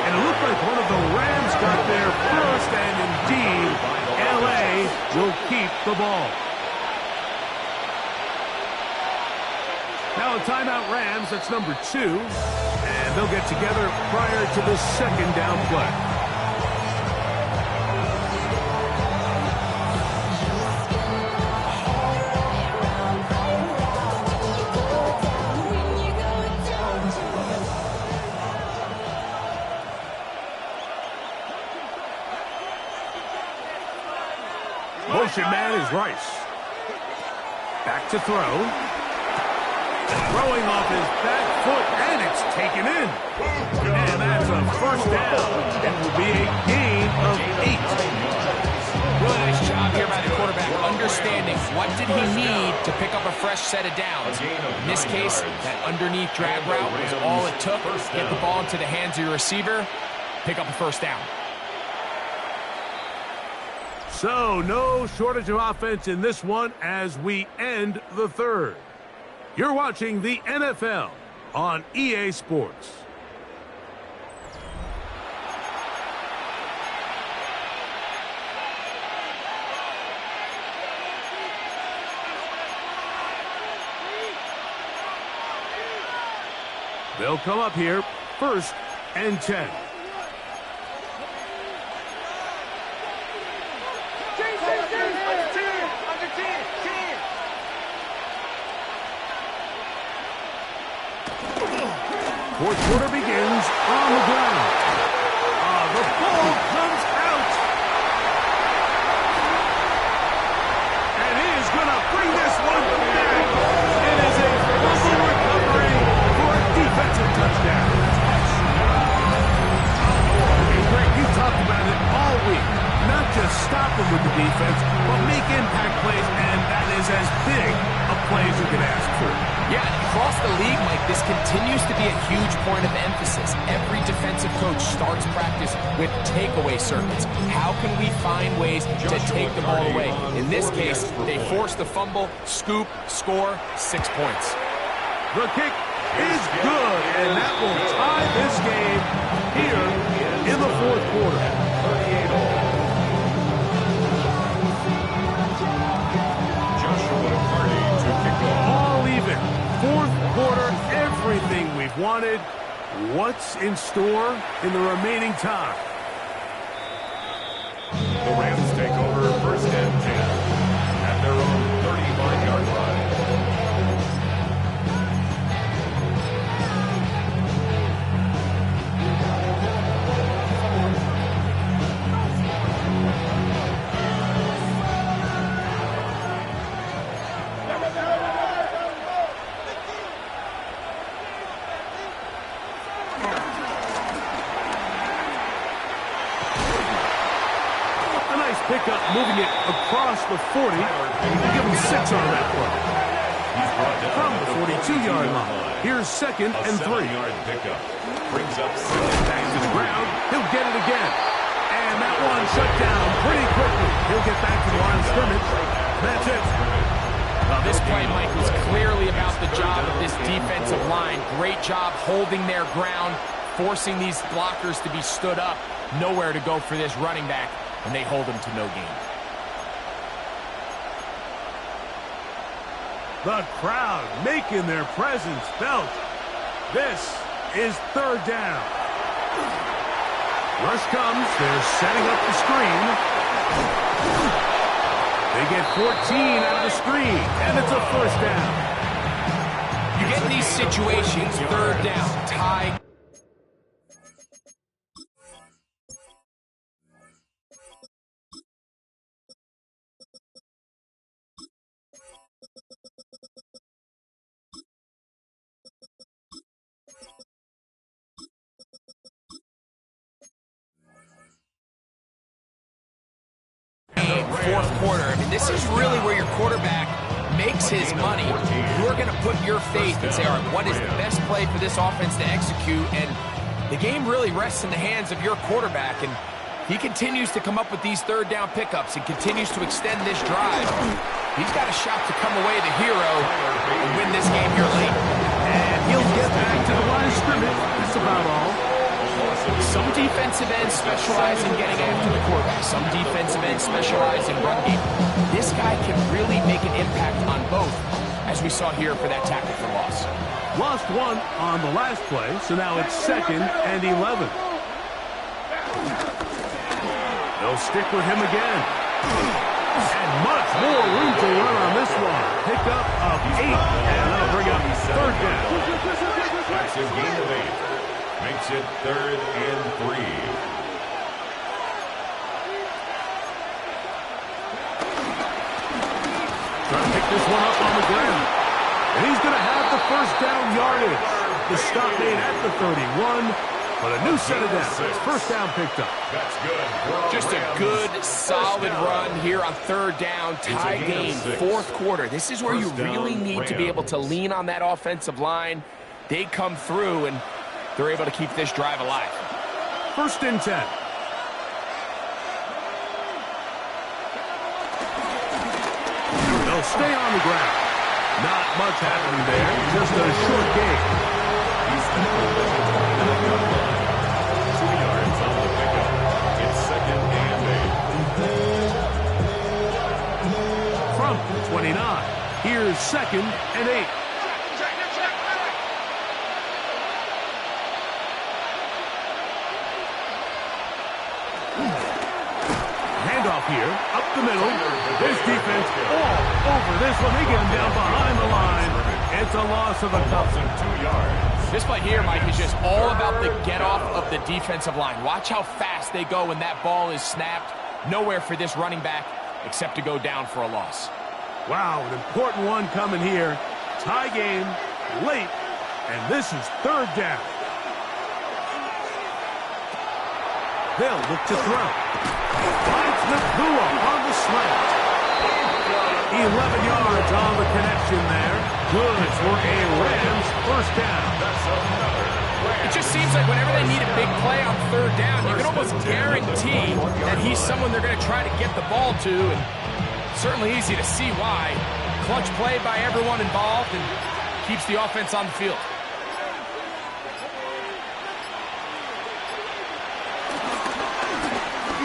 And it looked like one of the Rams got there first, and indeed, L.A. will keep the ball. Now a timeout Rams, that's number 2. And they'll get together prior to the second down play. Motion man is Rice. Back to throw. Throwing off his back foot, and it's taken in. And that's a first down. That will be a gain of 8. Really nice job here by the quarterback, understanding what did he need to pick up a fresh set of downs. In this case, that underneath drag route was all it took. Get the ball into the hands of your receiver, pick up a first down. So, no shortage of offense in this one as we end the third. You're watching the NFL on EA Sports. They'll come up here, 1st and 10. Fourth quarter begins on the ground. The ball comes out. And he is going to bring this one back. It is a fumble recovery for a defensive touchdown. And Greg, you talked about it all week. Not just stop them with the defense, but make impact plays, and that is as big a play as you can ask for. Yeah, across the league, Mike, this continues to be a huge point of emphasis. this, every defensive coach starts practice with takeaway circuits. How can we find ways to take the ball away? In this case, they force the fumble, scoop, score, 6 points. The kick is good, and that will tie this game here in the fourth quarter. All even. Fourth quarter, everything we've wanted. What's in store in the remaining time? The Rams take over first and 10 at their own 35-yard line. Pickup, moving it across the 40. Give him 6 on that play. From the 42-yard line. Here's second and 3. Pickup brings up back to the ground. He'll get it again. And that one shut down pretty quickly. He'll get back to the line of scrimmage. That's it. Well, this play, Mike, was clearly about the job of this defensive line. Great job holding their ground, forcing these blockers to be stood up. Nowhere to go for this running back. And they hold him to no gain. The crowd making their presence felt. This is third down. Rush comes. They're setting up the screen. They get 14 out of the screen, and it's a first down. You get in these situations, third down, tie. Fourth quarter. I mean, this is really where your quarterback makes his money. You're going to put your faith and say, all right, what is the best play for this offense to execute? And the game really rests in the hands of your quarterback. And he continues to come up with these third down pickups and continues to extend this drive. He's got a shot to come away the hero and win this game here late. And he'll get back to the line of scrimmage. That's about all. Some defensive ends specialize in getting after the quarterback. Some defensive ends specialize in run game. This guy can really make an impact on both, as we saw here for that tackle for loss. Lost one on the last play, so now it's second and 11. They'll stick with him again. And much more room to run on this one. Pick up of 8, and that'll bring up third down. That's his gain of 8. Makes it third and 3. Trying to pick this one up on the ground. And he's going to have the first down yardage. The stop made at the 31, but a new set of downs. First down picked up. That's good. Just a good, solid run here on third down. Tie game, fourth quarter. This is where you really need to be able to lean on that offensive line. They come through, and they're able to keep this drive alive. First and 10. They'll stay on the ground. Not much happening there. Just a short gain. 2 yards on the pickup. It's second and 8. From 29. Here's second and 8. Here, up the middle. This defense all over this one. They get him down behind the line. It's a loss of a couple. 2 yards. This play here, Mike, is just all about the get-off of the defensive line. Watch how fast they go when that ball is snapped. Nowhere for this running back except to go down for a loss. Wow, an important one coming here. Tie game, late, and this is third down. They'll look to throw. Finds Nakua on the slant. 11 yards on the connection there. Good for a Rams first down. That's another It just seems like whenever they need a big play on third down, you can almost guarantee that he's someone they're going to try to get the ball to, and certainly easy to see why. Clutch play by everyone involved and keeps the offense on the field.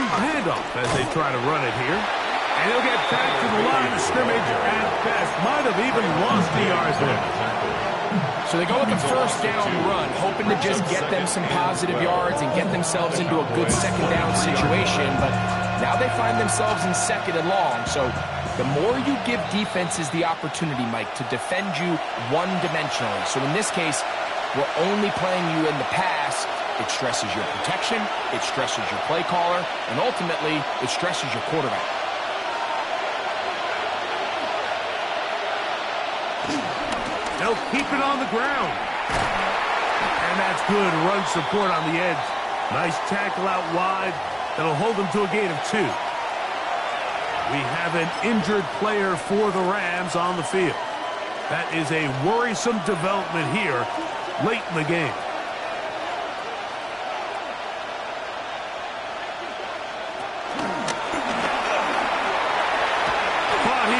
A handoff as they try to run it here. And he'll get back to the line of scrimmage at best. Might have even lost the yards there. So they go with the first down run, hoping to just get them some positive yards and get themselves into a good second down situation. But now they find themselves in second and long. So the more you give defenses the opportunity, Mike, to defend you one-dimensionally. So in this case, we're only playing you in the pass. It stresses your protection, it stresses your play caller, and ultimately, it stresses your quarterback. They'll keep it on the ground. And that's good run support on the edge. Nice tackle out wide. That'll hold them to a gain of 2. We have an injured player for the Rams on the field. That is a worrisome development here late in the game.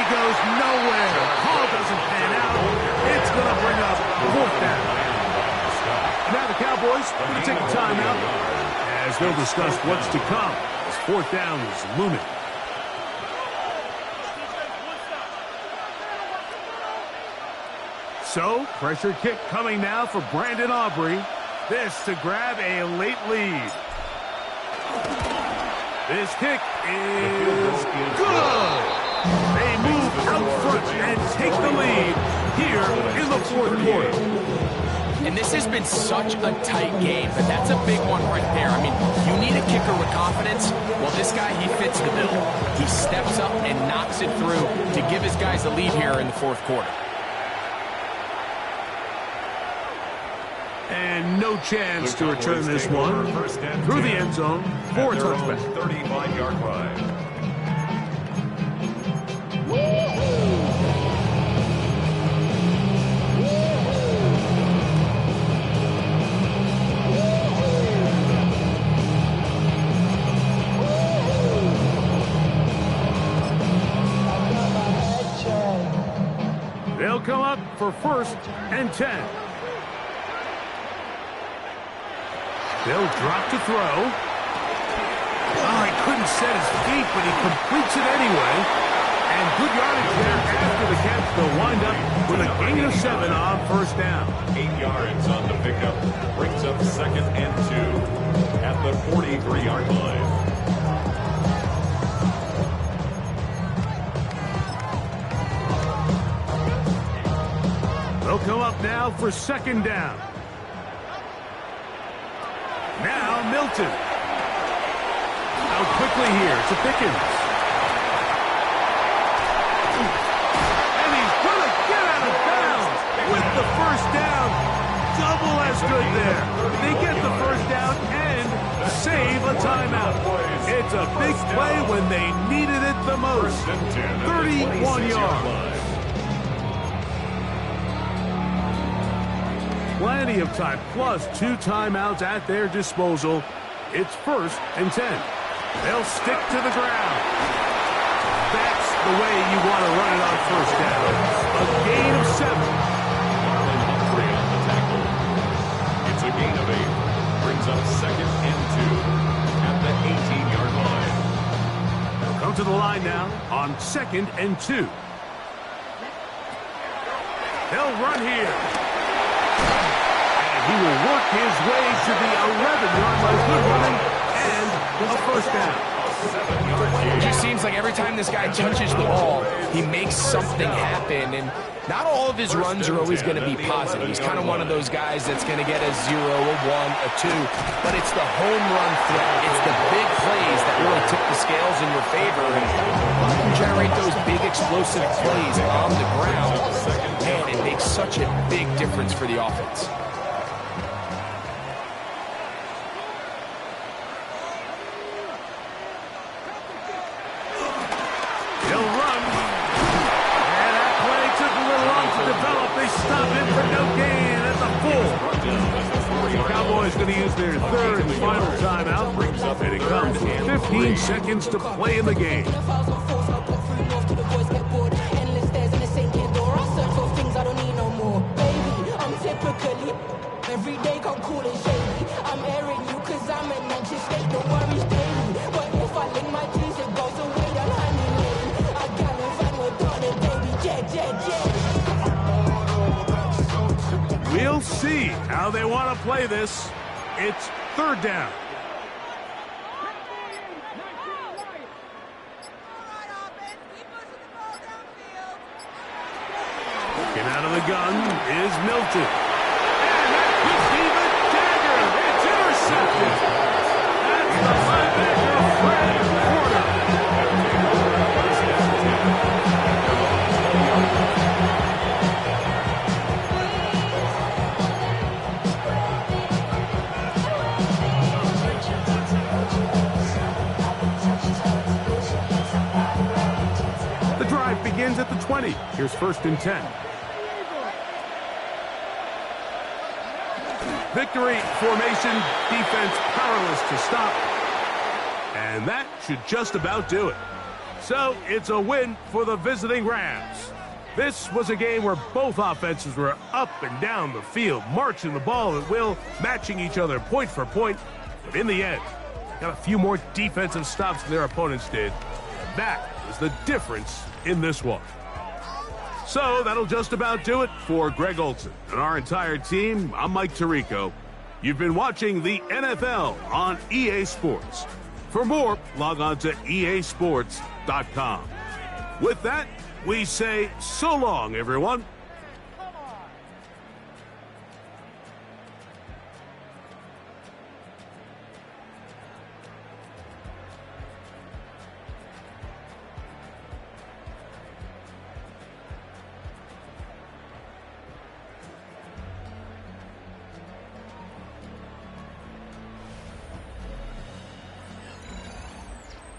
Goes nowhere. Call doesn't pan out. It's going to bring up fourth down. Now the Cowboys are going to take a timeout as they'll discuss what's to come as fourth down is looming. So, pressure kick coming now for Brandon Aubrey. This to grab a late lead. This kick is good. They move out front and take the lead here in the fourth quarter. And this has been such a tight game, but that's a big one right there. I mean, you need a kicker with confidence. Well, this guy, he fits the bill. He steps up and knocks it through to give his guys a lead here in the fourth quarter. And no chance to return this one through the end zone for a touchback. 35-yard line. They'll come up for 1st and 10. They'll drop to throw. Oh, he couldn't set his feet, but he completes it anyway. And good yardage there after the catch. They'll wind up with a gain of 7 on 1st down. 8 yards on the pickup. Brings up 2nd and 2 at the 43-yard line. They'll come up now for 2nd down. Now Milton. Out quickly here to Pickens. And he's going to get out of bounds with the 1st down. Double as good there. They get the 1st down and save a timeout. It's a big play when they needed it the most. 31 yards. Plenty of time, plus 2 timeouts at their disposal. It's 1st and 10. They'll stick to the ground. That's the way you want to run it on 1st down. A gain of 7. Marlon Humphrey on the tackle. It's a gain of 8. Brings up 2nd and 2 at the 18-yard line. They'll come to the line now on 2nd and 2. They'll run here. He will work his way to the 11-yard line. Good running and a 1st down. It just seems like every time this guy touches the ball, he makes something happen. And not all of his runs are always going to be positive. He's kind of one of those guys that's going to get a 0, a 1, a 2. But it's the home run threat. It's the big plays that really tip the scales in your favor. And you can generate those big explosive plays on the ground. Man, it makes such a big difference for the offense. their third and final timeout. Brings up, and it comes 15 seconds to play in the game. Every day come cool and shady. I'm airing you cause I'm an anxious state. Don't worry daily. But if I link my G's, it goes away. Then honey lady. I gallivant with Donnie, baby. Jet. We'll see how they want to play this. It's third down. Looking out of the gun is Milton. The drive begins at the 20. Here's 1st and 10. Victory formation, defense powerless to stop. And that should just about do it. So it's a win for the visiting Rams. This was a game where both offenses were up and down the field, marching the ball at will, matching each other point for point. But in the end, got a few more defensive stops than their opponents did. That was the difference in this one. So that'll just about do it for Greg Olson and our entire team. I'm Mike Tirico. You've been watching the NFL on EA Sports. For more, log on to easports.com. With that, we say so long, everyone,